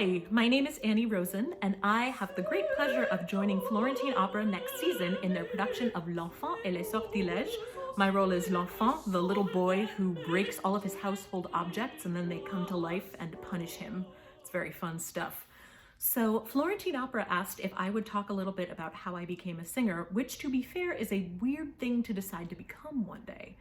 Hi, my name is Annie Rosen, and I have the great pleasure of joining Florentine Opera next season in their production of L'Enfant et les Sortilèges. My role is L'Enfant, the little boy who breaks all of his household objects and then they come to life and punish him. It's very fun stuff. So Florentine Opera asked if I would talk a little bit about how I became a singer, which, to be fair, is a weird thing to decide to become one day.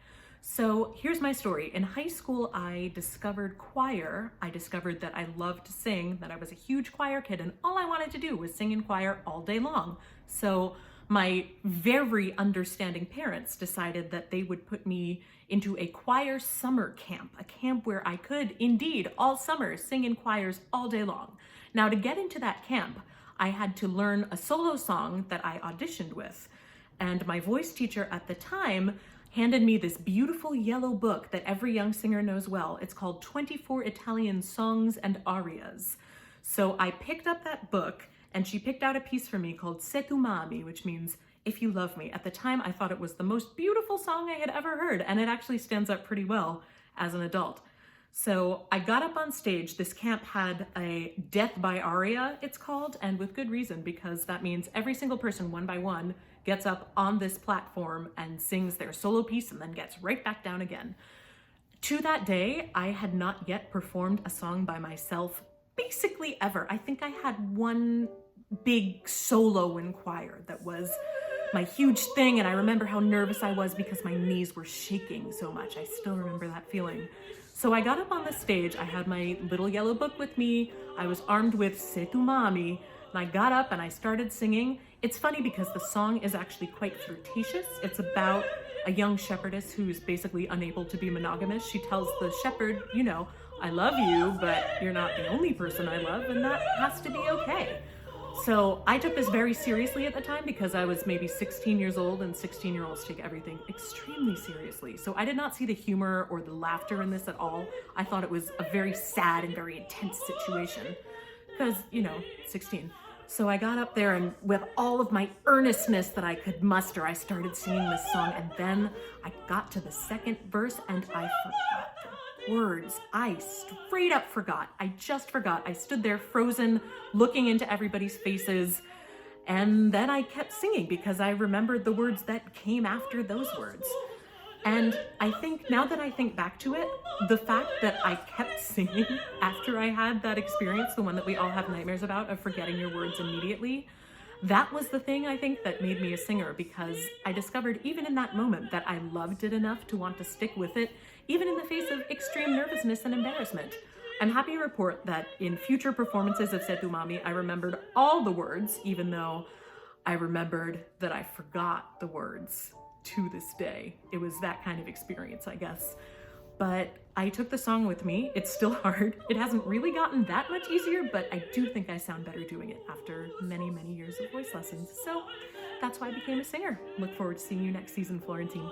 So here's my story. In high school, I discovered choir. I discovered that I loved to sing, that I was a huge choir kid, and all I wanted to do was sing in choir all day long. So my very understanding parents decided that they would put me into a choir summer camp, a camp where I could indeed all summer sing in choirs all day long. Now, to get into that camp, I had to learn a solo song that I auditioned with. And my voice teacher at the time handed me this beautiful yellow book that every young singer knows well. It's called 24 Italian Songs and Arias. So I picked up that book and she picked out a piece for me called Se tu m'ami, which means if you love me. At the time, I thought it was the most beautiful song I had ever heard, and it actually stands up pretty well as an adult. So I got up on stage. This camp had a death by aria, it's called, and with good reason, because that means every single person, one by one, gets up on this platform and sings their solo piece and then gets right back down again. To that day, I had not yet performed a song by myself basically ever. I think I had one big solo in choir that was my huge thing, and I remember how nervous I was because my knees were shaking so much. I still remember that feeling. So I got up on the stage, I had my little yellow book with me, I was armed with Se tu m'ami, and I got up and I started singing. It's funny because the song is actually quite flirtatious. It's about a young shepherdess who's basically unable to be monogamous. She tells the shepherd, you know, I love you, but you're not the only person I love, and that has to be okay. So I took this very seriously at the time because I was maybe 16 years old, and 16-year-olds take everything extremely seriously. So I did not see the humor or the laughter in this at all. I thought it was a very sad and very intense situation because, you know, 16. So I got up there and with all of my earnestness that I could muster, I started singing this song, and then I got to the second verse and I forgot the words. I straight up forgot. I just forgot. I stood there frozen, looking into everybody's faces, and then I kept singing because I remembered the words that came after those words. And I think, now that I think back to it, the fact that I kept singing after I had that experience, the one that we all have nightmares about, of forgetting your words immediately, that was the thing I think that made me a singer, because I discovered even in that moment that I loved it enough to want to stick with it, even in the face of extreme nervousness and embarrassment. I'm happy to report that in future performances of Se tu m'ami, I remembered all the words, even though I remembered that I forgot the words to this day. It was that kind of experience, I guess. But I took the song with me. It's still hard. It hasn't really gotten that much easier, but I do think I sound better doing it after many, many years of voice lessons. So that's why I became a singer. Look forward to seeing you next season, Florentine.